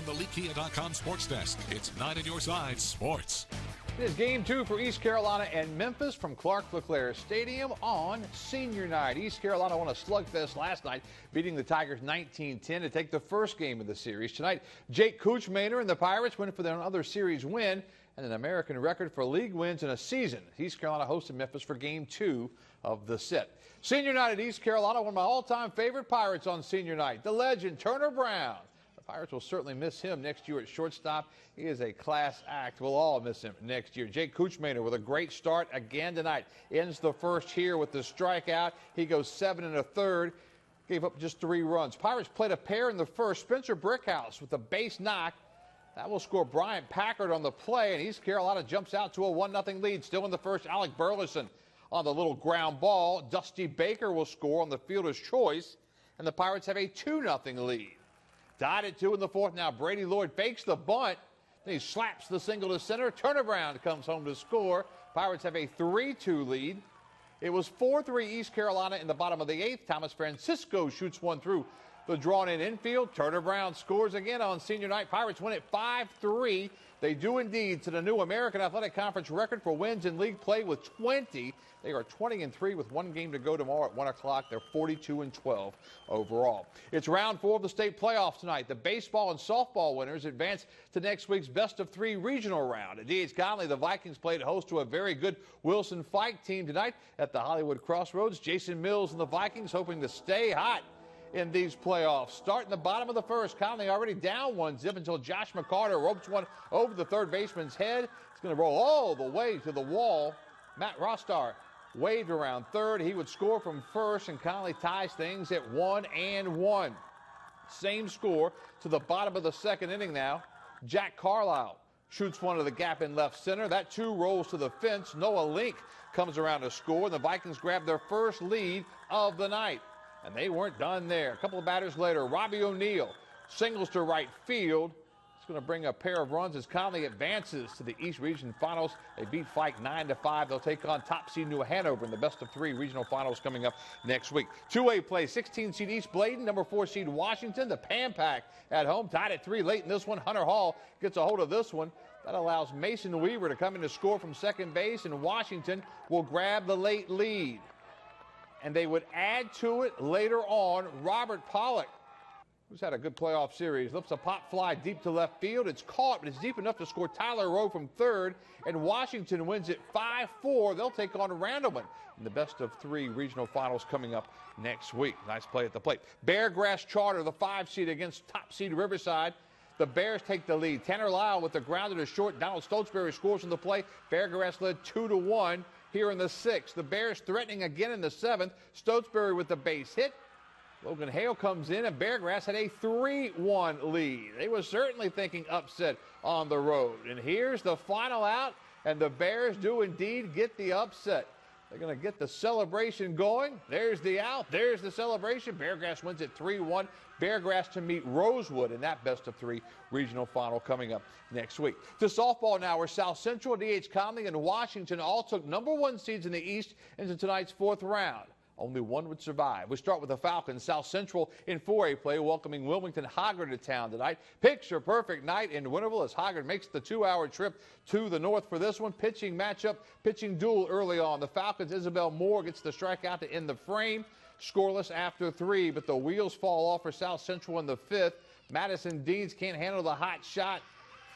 from the LeeKia.com Sports Desk, it's 9 on your side sports. It is game 2 for East Carolina and Memphis from Clark LeClaire Stadium on senior night. East Carolina won a slugfest last night, beating the Tigers 19-10 to take the first game of the series. Tonight, Jake Kuchmaner and the Pirates went for their other series win and an American record for league wins in a season. East Carolina hosted Memphis for game 2 of the set. Senior night at East Carolina, one of my all-time favorite Pirates on senior night, the legend Turner Brown. Pirates will certainly miss him next year at shortstop. He is a class act. We'll all miss him next year. Jake Kuchmaner with a great start again tonight. Ends the first here with the strikeout. He goes 7 1/3. Gave up just 3 runs. Pirates played a pair in the first. Spencer Brickhouse with a base knock. That will score Bryant Packard on the play, and East Carolina jumps out to a 1-0 lead. Still in the first, Alec Burleson on the little ground ball. Dusty Baker will score on the fielder's choice, and the Pirates have a 2-0 lead. Tied at 2 in the fourth now. Brady Lloyd fakes the bunt. Then he slaps the single to center. Turner Brown comes home to score. Pirates have a 3-2 lead. It was 4-3 East Carolina in the bottom of the 8th. Thomas Francisco shoots one through the drawn-in infield. Turner Brown scores again on senior night. Pirates win it 5-3. They do indeed to the new American Athletic Conference record for wins in league play with 20. They are 20-3 with 1 game to go tomorrow at 1 o'clock. They're 42-12 overall. It's round 4 of the state playoffs tonight. The baseball and softball winners advance to next week's best-of-3 regional round. At D.H. Conley, the Vikings played host to a very good Wilson Fike team tonight at the Hollywood Crossroads. Jason Mills and the Vikings hoping to stay hot in these playoffs. Starting the bottom of the first, Conley already down 1-0 until Josh McCarter ropes one over the third baseman's head. It's going to roll all the way to the wall. Matt Rostar waved around third. He would score from first, and Conley ties things at 1-1. Same score to the bottom of the second inning now. Jack Carlisle shoots one to the gap in left center. That too rolls to the fence. Noah Link comes around to score, and the Vikings grab their first lead of the night. And they weren't done there. A couple of batters later, Robbie O'Neill singles to right field. It's going to bring a pair of runs as Conley advances to the East Region Finals. They beat Fike 9-5. They'll take on top seed New Hanover in the best-of-3 regional finals coming up next week. 2A play, 16 seed East Bladen, number 4 seed Washington. The Pan Pack at home, tied at 3 late in this one. Hunter Hall gets a hold of this one. That allows Mason Weaver to come in to score from second base, and Washington will grab the late lead. And they would add to it later on. Robert Pollock, who's had a good playoff series, lifts a pop fly deep to left field. It's caught, but it's deep enough to score Tyler Rowe from third. And Washington wins it 5-4. They'll take on Randleman in the best-of-3 regional finals coming up next week. Nice play at the plate. Beargrass Charter, the 5 seed against top seed Riverside. The Bears take the lead. Tanner Lyle with the grounder to short. Donald Stotesbury scores on the play. Beargrass led 2-1. Here in the 6th. The Bears threatening again in the 7th. Stotesbury with the base hit. Logan Hale comes in, and Beargrass had a 3-1 lead. They were certainly thinking upset on the road. And here's the final out, and the Bears do indeed get the upset. They're going to get the celebration going. There's the out. There's the celebration. Beargrass wins it 3-1. Beargrass to meet Rosewood in that best-of-3 regional final coming up next week. To softball now, where South Central, D.H. Conley, and Washington all took number 1 seeds in the East into tonight's 4th round. Only one would survive. We start with the Falcons. South Central in 4A play, welcoming Wilmington Hoggard to town tonight. Picture-perfect night in Winterville as Hoggard makes the 2-hour trip to the north for this one. Pitching matchup, pitching duel early on. The Falcons' Isabel Moore gets the strikeout to end the frame. Scoreless after 3, but the wheels fall off for South Central in the 5th. Madison Deeds can't handle the hot shot.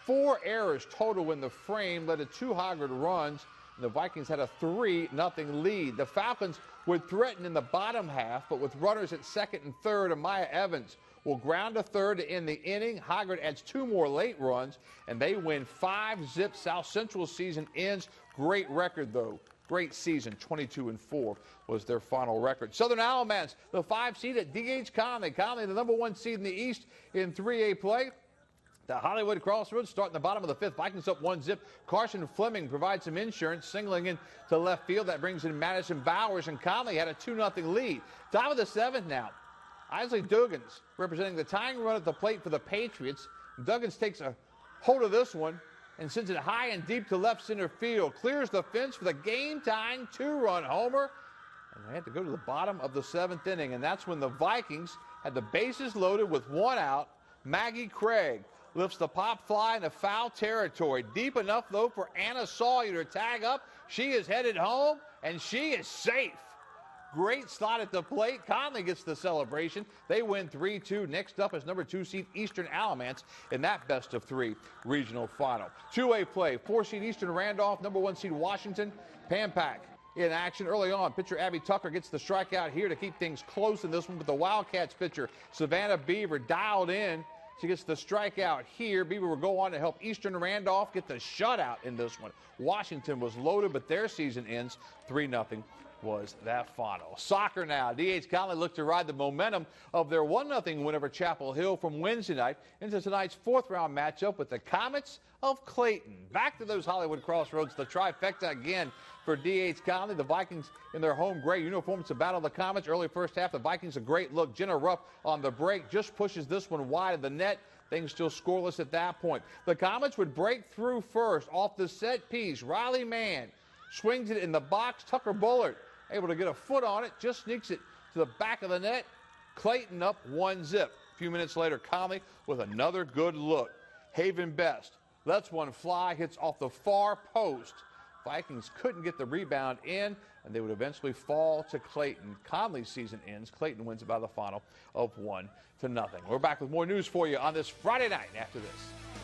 4 errors total in the frame led to 2 Hoggard runs. The Vikings had a 3-0 lead. The Falcons would threaten in the bottom half, but with runners at second and third, Amaya Evans will ground to third to end the inning. Hoggard adds 2 more late runs, and they win 5-0. South Central season ends. Great record, though. Great season. 22-4 was their final record. Southern Alamance, the 5 seed at D.H. Conley. Conley, the number 1 seed in the East in 3A play. The Hollywood Crossroads starting the bottom of the 5th. Vikings up 1-0. Carson Fleming provides some insurance, singling in to left field. That brings in Madison Bowers, and Conley had a 2-0 lead. Top of the 7th now. Isley Duggins representing the tying run at the plate for the Patriots. Duggins takes a hold of this one and sends it high and deep to left center field. Clears the fence for the game-tying 2-run homer. And they had to go to the bottom of the 7th inning, and that's when the Vikings had the bases loaded with 1 out. Maggie Craig lifts the pop fly into foul territory. Deep enough, though, for Anna Sawyer to tag up. She is headed home, and she is safe. Great slot at the plate. Conley gets the celebration. They win 3-2. Next up is number 2 seed Eastern Alamance in that best-of-3 regional final. Two-way play. 4 seed Eastern Randolph, number 1 seed Washington. Pampak in action early on. Pitcher Abby Tucker gets the strikeout here to keep things close in this one. But the Wildcats pitcher Savannah Beaver dialed in. She gets the strikeout here. Beaver will go on to help Eastern Randolph get the shutout in this one. Washington was loaded, but their season ends 3-0. Was that final. Soccer now. D.H. Conley looked to ride the momentum of their 1-0 win over Chapel Hill from Wednesday night into tonight's 4th round matchup with the Comets of Clayton. Back to those Hollywood Crossroads, the trifecta again for D.H. Conley. The Vikings in their home gray uniforms to battle the Comets. Early first half, the Vikings a great look. Jenna Rupp on the break just pushes this one wide of the net. Things still scoreless at that point. The Comets would break through first off the set piece. Riley Mann swings it in the box. Tucker Bullard able to get a foot on it, just sneaks it to the back of the net. Clayton up 1-0. A few minutes later, Conley with another good look. Haven Best lets one fly, hits off the far post. Vikings couldn't get the rebound in, and they would eventually fall to Clayton. Conley's season ends. Clayton wins it by the final of 1-0. We're back with more news for you on this Friday night after this.